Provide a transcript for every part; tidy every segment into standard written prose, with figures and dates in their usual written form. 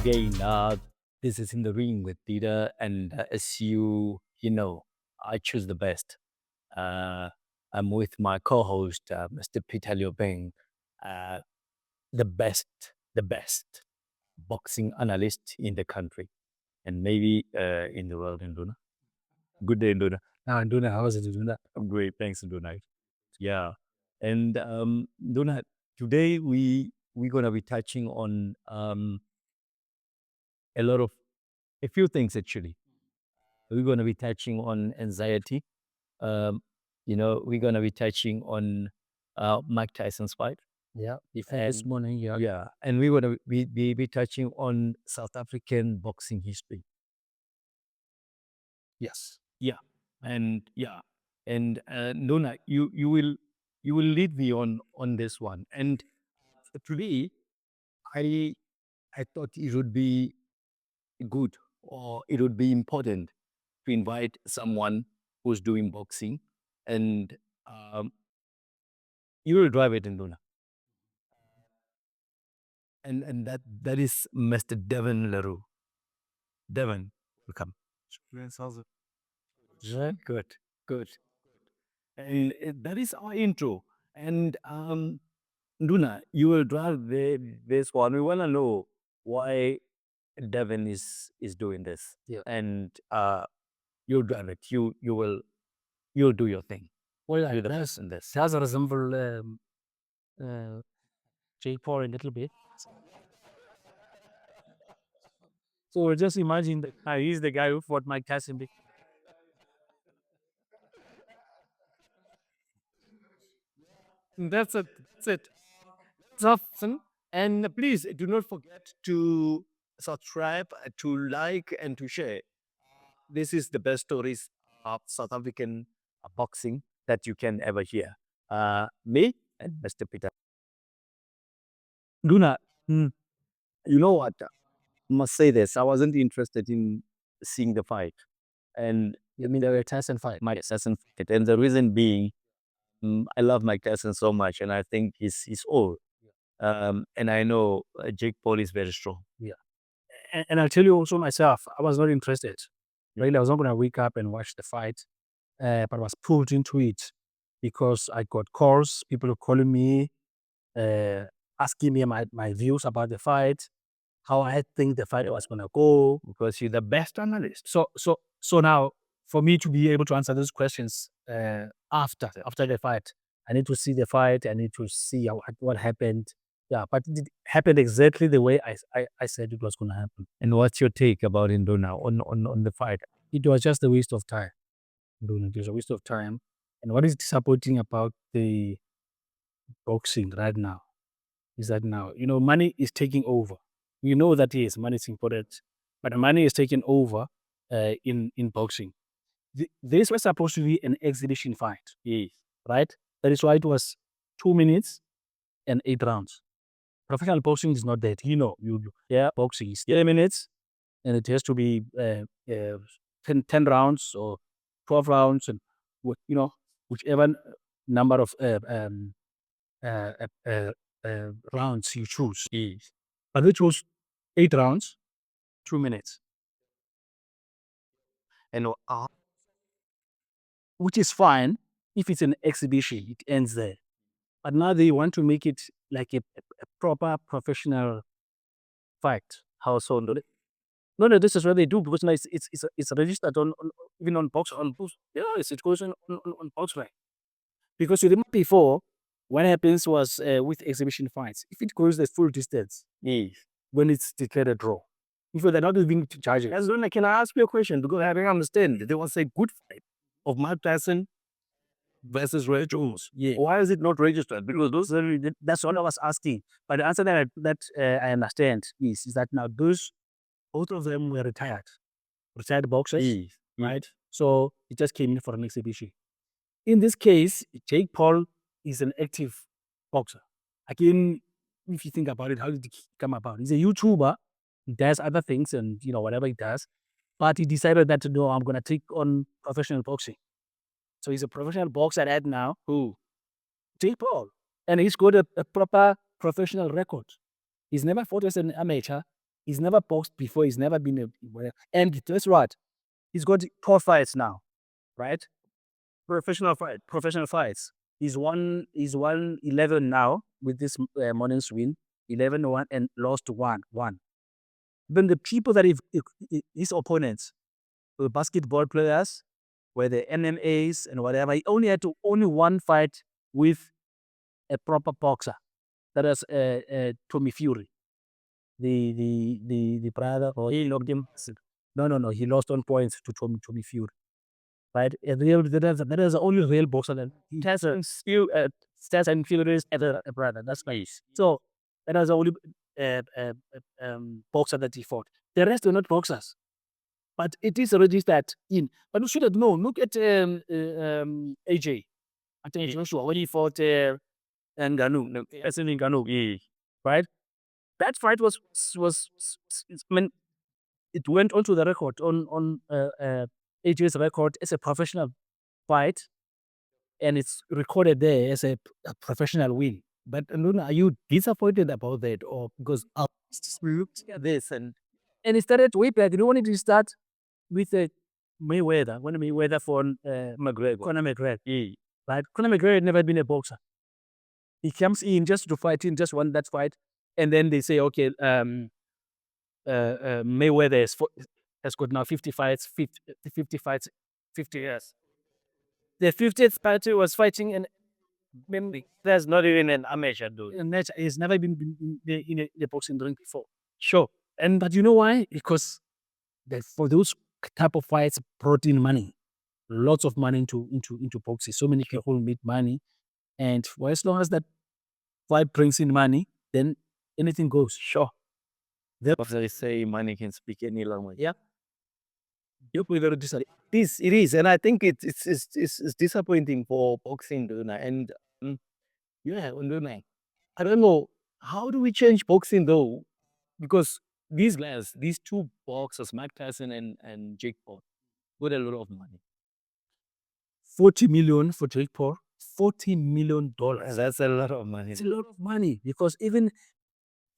again. This is In the Ring with Dida, and as you know, I choose the best. Uh, I'm with my co-host, Mr. Peter Liobeng, uh, the best boxing analyst in the country, and maybe in the world, Induna. Good day, Induna. Nduna, how was it, Nduna? I'm great, thanks, Induna. Yeah, and Induna, today we're gonna be touching on a few things actually. We're going to be touching on anxiety. Um, we're going to be touching on Mike Tyson's fight. Yeah, the fact this morning, yeah. Yeah, and we're going to be touching on South African boxing history. Yes. Yeah, and Nona, you will lead me on this one. And today, I I thought it would be good or it would be important to invite someone who's doing boxing, and um, you will drive it in Luna. And that is Mr. Devin Le Roux. Devin, welcome. Yeah. Good, good. And that is our intro. And Luna, you will drive this one. We want to know why Devin is doing this. Yeah. And you'll drive it. You'll do your thing. Well, You're like the this, best in this. does resemble J. Paul a little bit. So just imagine that he's the guy who fought Mike Tyson. That's it. That's it. Often. And please do not forget to subscribe, to like, and to share. This is the best stories of South African boxing that you can ever hear. Me and Mr. Peter. Luna, Mm. you know what? I must say this. I wasn't interested in seeing the fight. And You mean the Tyson fight? Mike Tyson fight. And the reason being, I love Mike Tyson so much, and I think he's old. And I know Jake Paul is very strong. Yeah. And I'll tell you also myself, I was not interested. Yeah. Really, I was not going to wake up and watch the fight, but I was pulled into it because I got calls, people calling me, uh, asking me my views about the fight, how I think the fight was going to go. Because you're the best analyst. So now, for me to be able to answer those questions after the fight, I need to see the fight. I need to see what happened. Yeah, but it happened exactly the way I said it was going to happen. And what's your take about Indo now on the fight? It was just a waste of time. It was a waste of time. And what is disappointing about the boxing right now is that now, money is taking over. We know that yes, money is important, but the money is taking over in boxing. This was supposed to be an exhibition fight. Yes. Right? That is why it was 2 minutes and 8 rounds. Professional boxing is not that. Yeah, boxing is 10 minutes and it has to be 10 rounds or 12 rounds and, whichever number of uh, uh, rounds you choose. Yes. But we chose 8 rounds, 2 minutes. And Which is fine if it's an exhibition, it ends there. But now they want to make it like a proper professional fight. how so? No, this is what they do because now it's registered even on box on boost. Yeah, it goes on box line. Because you remember before, what happens was with exhibition fights, if it goes the full distance, Yes. when it's declared a draw, if they're not even charging. As Luna, can I ask you a question? Because I don't understand. There was a good fight of Mike Tyson versus Roy Jones. Yeah. Why is it not registered? Because those That's what I was asking. But the answer that I understand is that now both of them were retired boxers, yes. right? So it just came in for an exhibition. In this case, Jake Paul is an active boxer. Again, if you think about it, how did he come about? He's a YouTuber. He does other things and, whatever he does. But he decided that, no, I'm going to take on professional boxing. So he's a professional boxer right now. Who? Jake Paul. And he's got a proper professional record. He's never fought as an amateur. He's never boxed before. He's never been and guess what? He's got 12 fights now, right? Professional fights. He's won 11 now with this morning's win. 11-1 and lost 1-1. Then the people that his opponents were basketball players, were the MMAs and whatever. He only had to only one fight with a proper boxer. That was Tommy Fury, the brother. Or he knocked him. No. He lost on points to Tommy Fury. Right? A real that is the only real boxer that he has a few stats and Fury's other brother. That's nice. So that was the only boxer that he fought. The rest are not boxers. But it is registered in. But you should have known. Look at AJ. I think Joshua when he fought Ngannou. No, Ngannou. Yeah. Right? That fight I mean, it went onto the record on AJ's record as a professional fight, and it's recorded there as a professional win. But Luna, are you disappointed about that, or because look at this and it started way back? You know, when it start with Mayweather, when Mayweather for McGregor, Conor McGregor, yeah. Right? Conor McGregor had never been a boxer. He comes in just to fight in, just won that fight, and then they say, okay, Mayweather has got now 50 fights, 50 fights, 50 years. The 50th fighter was fighting in memory. There's not even an amateur dude. And he's never been in the boxing ring before. Sure. But you know why? Because for those type of fights brought in money. Lots of money into boxing. So many people make money. And for as long as that fight brings in money, then anything goes. Sure. They say money can speak any language. Yeah. It is, and I think it's disappointing for boxing, and yeah, I don't know how do we change boxing though, because these guys, these two boxers, Mike Tyson and Jake Paul, got a lot of money. 40 million for Jake Paul. $40 million. That's a lot of money. It's a lot of money because even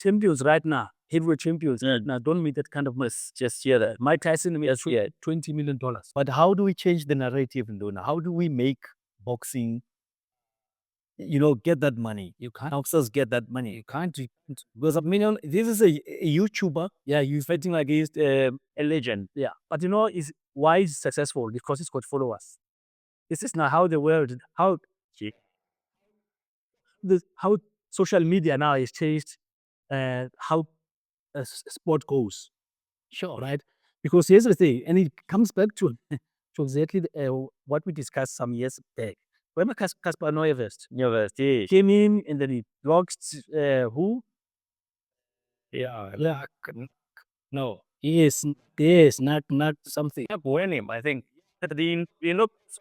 champions right now, heavyweight champions, now don't make that kind of money. Just hear that. Mike Tyson made $20 million. But how do we change the narrative, Ndona? How do we make boxing, get that money? You can't. Boxers get that money. You can't. Because this is a YouTuber. Yeah, you're fighting against a legend. Yeah, but why is successful? Because it's got followers. This is not how the world, how social media now has changed how sport goes. Sure. Right? Because here's the thing, and it comes back to exactly what we discussed some years back. Remember Casper Neuwirth came in and then he blocked who? Yeah. No. Yes, not something. Him, I think.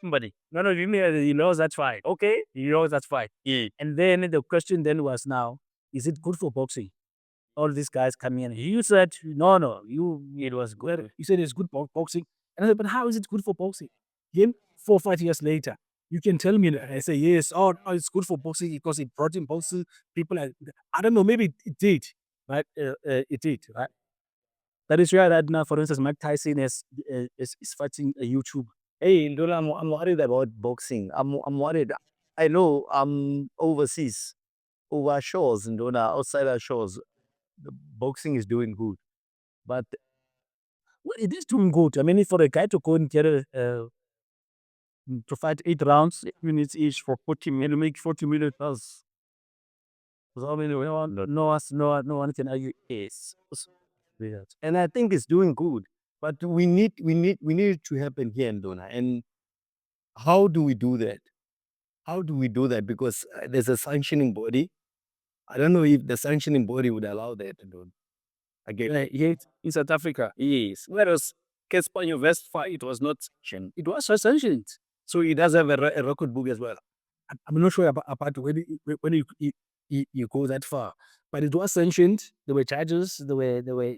Somebody. No, he knows that's fine. Okay, he knows that's fine. Yeah. And then the question then was now, is it good for boxing? All these guys come in. You said no. It was good. You said it's good for boxing. And I said, but how is it good for boxing? Then 4 or 5 years later, you can tell me. I say yes. Oh, no, it's good for boxing because it brought in boxing. People, I don't know. Maybe it did, right? It did, right? That is why that now, for instance, Mike Tyson is fighting a YouTuber. Hey, Ndola, I'm worried about boxing. I'm worried. I know I'm overseas, over shores, Ndola, outside our shores. The boxing is doing good, but well, it is doing good. I mean, for a guy to go and get to fight 8 rounds, 8 minutes each for 40 million, make 40 million plus. So, I mean, no one can argue. Yes. and I think it's doing good. But we need it to happen here in Dona. And how do we do that? How do we do that? Because there's a sanctioning body. I don't know if the sanctioning body would allow that. Again, yet in South Africa, yes. Whereas Casper West fight, it was not sanctioned. It was sanctioned. So he does have a record book as well. I'm not sure about when you go that far, but it was sanctioned. There were charges. There were.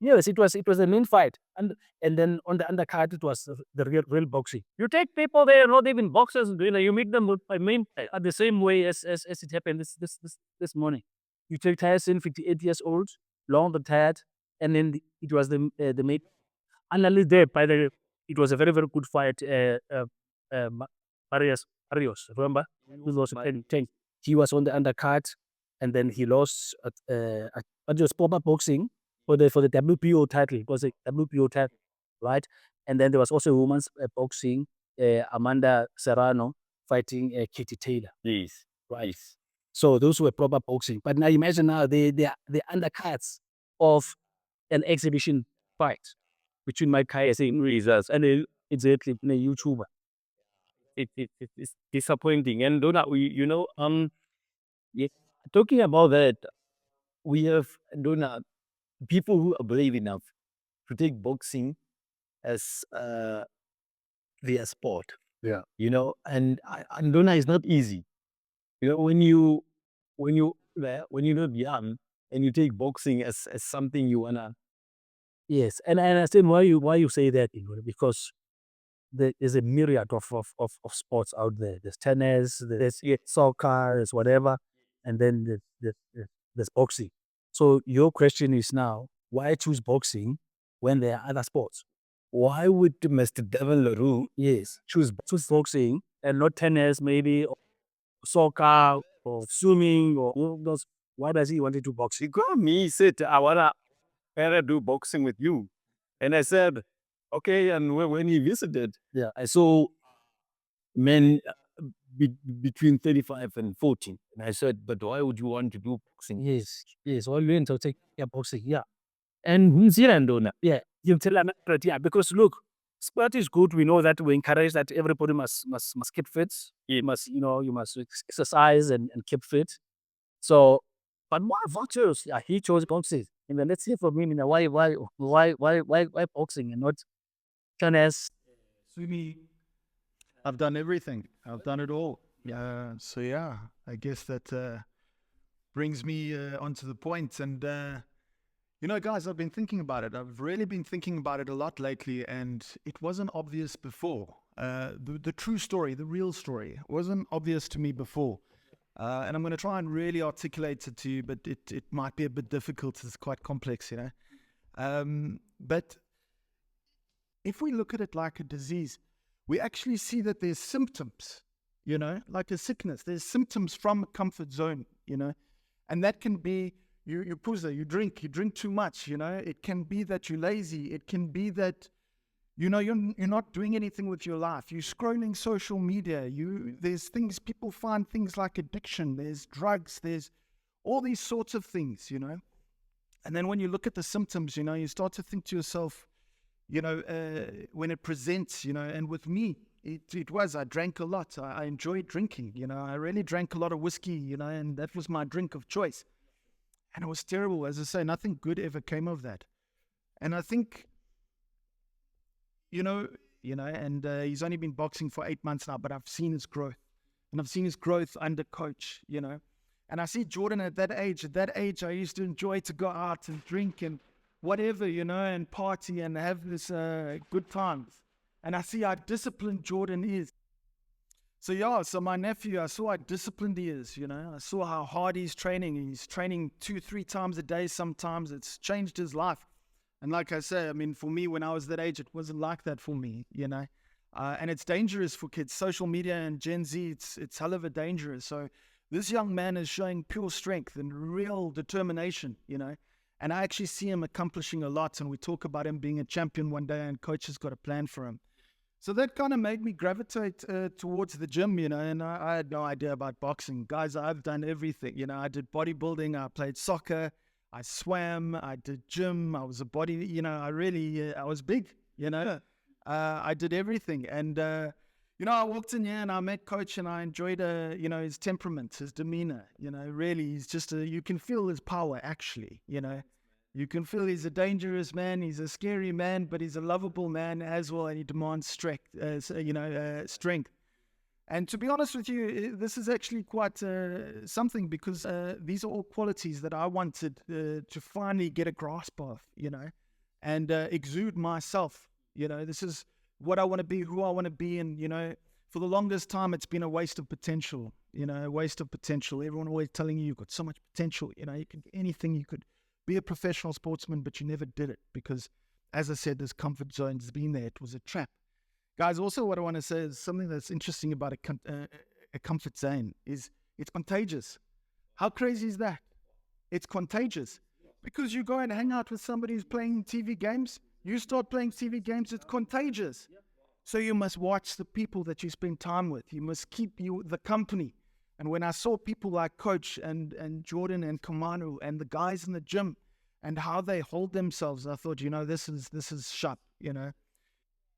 Yes, it was a main fight, and then on the undercard it was the real boxing. You take people there, not even boxers, you make them by main at the same way as it happened this morning. You take Tyson, 58 years old, long retired, and then it was the main analyst there. By the way, it was a very very good fight. Marius, remember? He was 10. He was on the undercard, and then he lost but it was proper boxing for the WBO title. It was a WBO title, right? And then there was also women's boxing, Amanda Serrano fighting Katie Taylor. Yes. Right. Yes. So those were proper boxing. But now imagine now the undercards of an exhibition fight between Mike Tyson and results and exactly a YouTuber. It's disappointing. And Donna, yeah, talking about that, we have, Donna, people who are brave enough to take boxing as their sport. Yeah. And Donna is not easy. When you're not young and you take boxing as something you wanna. Yes. And I understand why you say that, because there's a myriad of sports out there. There's tennis, there's soccer, there's whatever, and then there's boxing. So your question is now, why choose boxing when there are other sports? Why would Mr. Devin Le Roux Yes, choose choose boxing and not tennis, maybe, or soccer or swimming or those. Why does he want to do boxing? He called me, he said, I wanna better do boxing with you. And I said, okay. And when he visited, Yeah, I saw men between 35 and 40. And I said, but why would you want to do boxing? yes. All you to take boxing, yeah. And New Zealand, yeah, you tell them, yeah, because look, sport is good. We know that we encourage that everybody must keep fit. You must, you must exercise and keep fit. So, but why vultures? Yeah, he chose boxing. And then let's hear from him. Why boxing and not tennis? Sumi, I've done everything. I've done it all. So yeah, I guess that brings me onto the point. And guys, I've been thinking about it. I've really been thinking about it a lot lately, and it wasn't obvious before. The true story, the real story, wasn't obvious to me before. And I'm going to try and really articulate it to you, but it might be a bit difficult. It's quite complex, But if we look at it like a disease, we actually see that there's symptoms, like a sickness. There's symptoms from a comfort zone, and that can be you puza, you drink too much, It can be that you're lazy. It can be that, you're not doing anything with your life. You're scrolling social media. There's things, people find things like addiction. There's drugs. There's all these sorts of things, And then when you look at the symptoms, you start to think to yourself, when it presents, and with me, I drank a lot. I enjoyed drinking, I really drank a lot of whiskey, and that was my drink of choice. And it was terrible. As I say, nothing good ever came of that. And I think, and he's only been boxing for 8 months now, but I've seen his growth. And I've seen his growth under coach, And I see Jordan at that age. At that age, I used to enjoy to go out and drink and whatever, and party and have this good times. And I see how disciplined Jordan is. So my nephew, I saw how disciplined he is, I saw how hard he's training. He's training 2-3 times a day sometimes. It's changed his life. And like I say, for me, when I was that age, it wasn't like that for me, And it's dangerous for kids. Social media and Gen Z, it's hell of a dangerous. So this young man is showing pure strength and real determination, And I actually see him accomplishing a lot. And we talk about him being a champion one day, and coach has got a plan for him. So that kind of made me gravitate towards the gym, and I had no idea about boxing. Guys, I've done everything. I did bodybuilding, I played soccer, I swam, I did gym, I was a body, I was big, I did everything. And, I walked in here and I met coach and I enjoyed, his temperament, his demeanor, really, he's just you can feel his power actually, You can feel he's a dangerous man, he's a scary man, but he's a lovable man as well, and he demands strength. Strength. And to be honest with you, this is actually quite something, because these are all qualities that I wanted to finally get a grasp of, and exude myself. This is what I want to be, who I want to be, and for the longest time, it's been a waste of potential. A waste of potential. Everyone always telling you you've got so much potential. You can do anything. You could be a professional sportsman, but you never did it because, as I said, this comfort zone has been there. It was a trap. Guys, also what I want to say is something that's interesting about a comfort zone is it's contagious. How crazy is that? It's contagious because you go and hang out with somebody who's playing TV games. You start playing TV games, it's contagious. So you must watch the people that you spend time with. You must keep the company. And when I saw people like Coach and Jordan and Kamanu and the guys in the gym and how they hold themselves, I thought, this is sharp,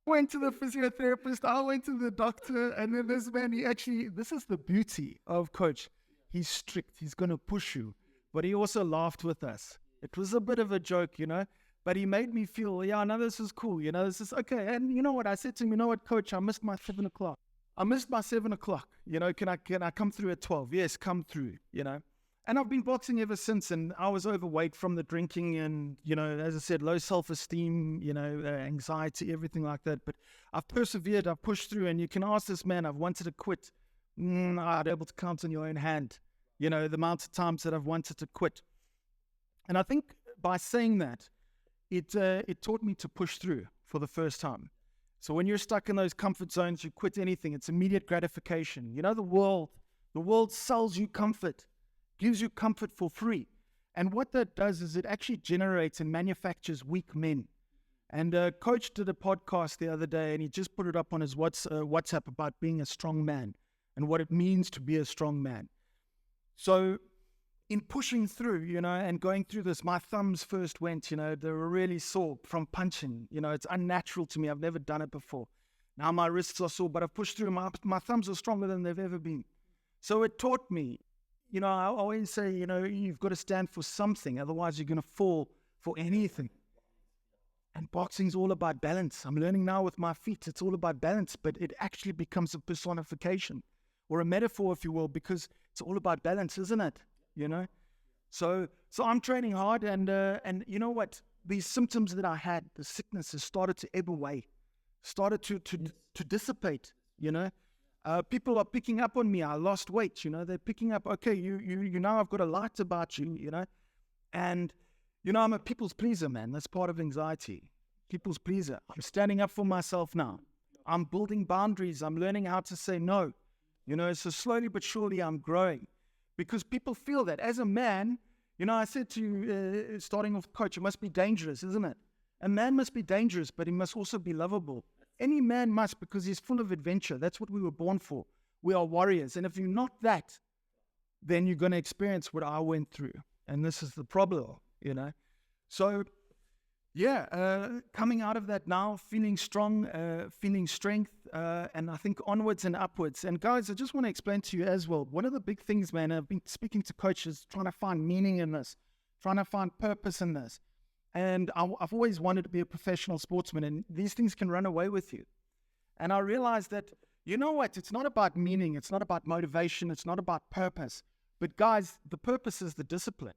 Went to the physiotherapist, I went to the doctor, and then this man, this is the beauty of Coach. He's strict, he's going to push you, but he also laughed with us. It was a bit of a joke, but he made me feel, this is cool, this is okay. And you know what, I said to him, Coach, I missed my 7 o'clock. Can I come through at 12? Yes, come through, And I've been boxing ever since, and I was overweight from the drinking and, as I said, low self-esteem, anxiety, everything like that. But I've persevered, I've pushed through, and you can ask this man, I've wanted to quit. I'd be able to count on your own hand, the amount of times that I've wanted to quit. And I think by saying that, it taught me to push through for the first time. So when you're stuck in those comfort zones, you quit anything. It's immediate gratification. The world sells you comfort, gives you comfort for free. And what that does is it actually generates and manufactures weak men. And Coach did a podcast the other day, and he just put it up on his WhatsApp about being a strong man and what it means to be a strong man. So in pushing through, and going through this, my thumbs first went, they were really sore from punching. It's unnatural to me. I've never done it before. Now my wrists are sore, but I've pushed through. My thumbs are stronger than they've ever been. So it taught me, I always say, you've got to stand for something. Otherwise, you're going to fall for anything. And boxing's all about balance. I'm learning now with my feet. It's all about balance, but it actually becomes a personification or a metaphor, if you will, because it's all about balance, isn't it? So I'm training hard, and you know what? These symptoms that I had, the sicknesses started to ebb away, started to dissipate. People are picking up on me. I lost weight. They're picking up. Okay, you now I've got a light about you. And I'm a people's pleaser, man. That's part of anxiety. People's pleaser. I'm standing up for myself now. I'm building boundaries. I'm learning how to say no. So slowly but surely I'm growing. Because people feel that. As a man, I said to you, starting off, Coach, it must be dangerous, isn't it? A man must be dangerous, but he must also be lovable. Any man must, because he's full of adventure. That's what we were born for. We are warriors. And if you're not that, then you're going to experience what I went through. And this is the problem, So, coming out of that now, feeling strong, feeling strength, and I think onwards and upwards. And guys, I just want to explain to you as well, one of the big things, man, I've been speaking to coaches, trying to find meaning in this, trying to find purpose in this. And I've always wanted to be a professional sportsman, and these things can run away with you. And I realized that, you know what, it's not about meaning, it's not about motivation, it's not about purpose. But guys, the purpose is the discipline.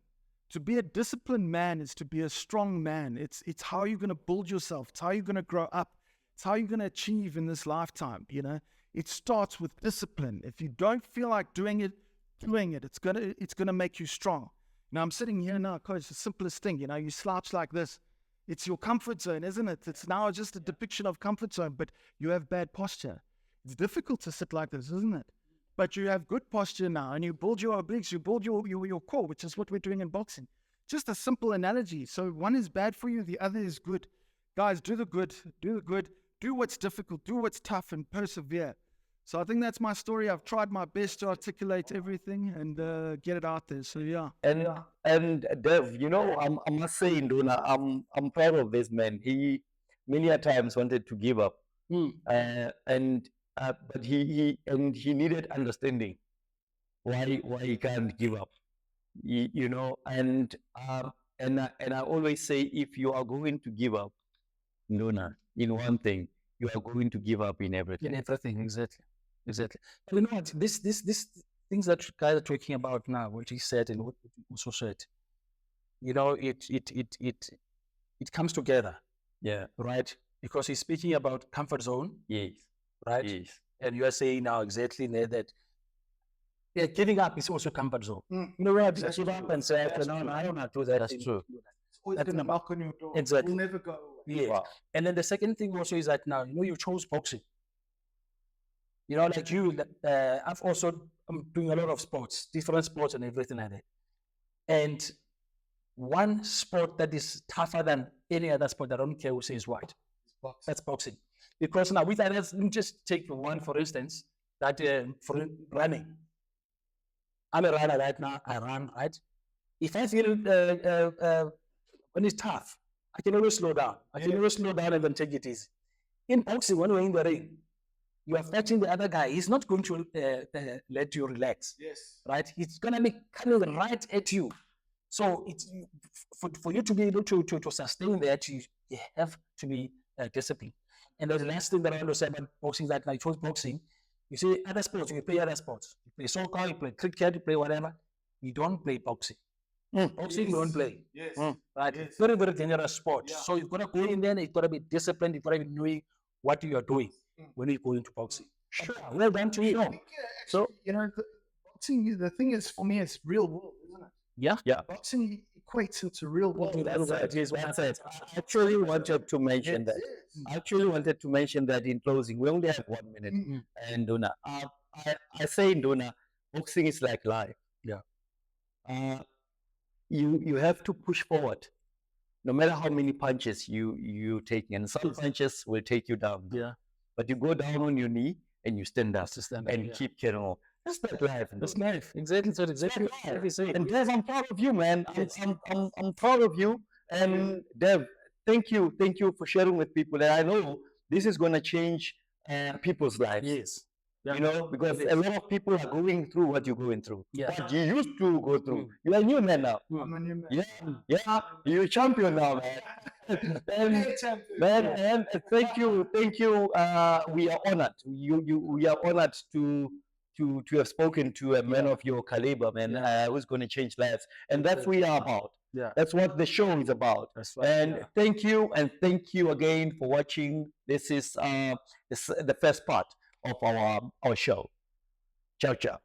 To be a disciplined man is to be a strong man. It's how you're going to build yourself. It's how you're going to grow up. It's how you're going to achieve in this lifetime. It starts with discipline. If you don't feel like doing it, it's gonna make you strong. Now I'm sitting here now, Coach. The simplest thing, you slouch like this. It's your comfort zone, isn't it? It's now just a depiction of comfort zone, but you have bad posture. It's difficult to sit like this, isn't it? But you have good posture now, and you build your obliques, you build your core, which is what we're doing in boxing. Just a simple analogy. So one is bad for you, the other is good. Guys, do the good, do what's difficult, do what's tough, and persevere. So I think that's my story. I've tried my best to articulate everything and get it out there. So yeah. And Dev, I must say, Nduna, I'm proud of this man. He many a times wanted to give up, but he needed understanding why he can't give up. And I always say, if you are going to give up, Nduna, in one thing, you are going to give up in everything. In everything, exactly. You know what? This things that guys are talking about now, what he said and what he also said, it comes together. Yeah. Right? Because he's speaking about comfort zone. Yes. Right? Yes. And you are saying now exactly that giving up is also comfort zone. You know, where I just give up and say, no, I don't want to do that. That's true. It's always going to knock on your door. Exactly. It'll never go away. Yeah. Wow. And then the second thing also is that now, you know, you chose boxing. You know, like you, I've also, I'm doing a lot of sports, different sports and everything like that. And one sport that is tougher than any other sport, I don't care who says what, that's boxing. Because now with others, let me just take one, for instance, that for running. I'm a runner right now, I run, right? If I feel when it's tough, I can always slow down. I can always slow down and then take it easy. In boxing, when we're in the ring, you are fighting the other guy. He's not going to let you relax. Yes. Right? He's going to be coming right at you. So it's for you to be able to sustain that, you have to be disciplined. And the last thing that I want to say about boxing is that I chose boxing. You see, other sports, you play other sports. You play soccer, you play cricket, you play whatever. You don't play boxing. Boxing, you don't play. Yes. Right? Yes. Very, very dangerous sport. Yeah. So you've got to go in there, you've got to be disciplined, you've got to be knowing what you are doing when you go into boxing. Sure. Well done to you. So, you know, boxing, the thing is, for me, it's real world, isn't it? Yeah. Boxing equates into real world. That's it. That's it. I actually wanted to mention that. I actually wanted to mention that in closing. We only have 1 minute. And Dona, I say in Dona, boxing is like life. Yeah. You have to push forward, no matter how many punches you take, and some punches will take you down. Yeah. But you go down on your knee and you stand up and keep carrying on. That's not life. That's life. Exactly. So exactly what you say. And Dev, I'm proud of you, man. I'm proud of you. And Dev, thank you for sharing with people. And I know this is going to change people's lives. Yes. Yeah. You know, because a lot of people are going through what you're going through. Yeah. What you used to go through. You are a new man now. I'm a new man. Yeah, you're a champion now, man. And thank you. We are honored. We are honored to have spoken to a man of your caliber, man, who's going to change lives. And that's what we are about. Yeah. That's what the show is about. That's right. And thank you again for watching. This is the first part of our show. Ciao, ciao.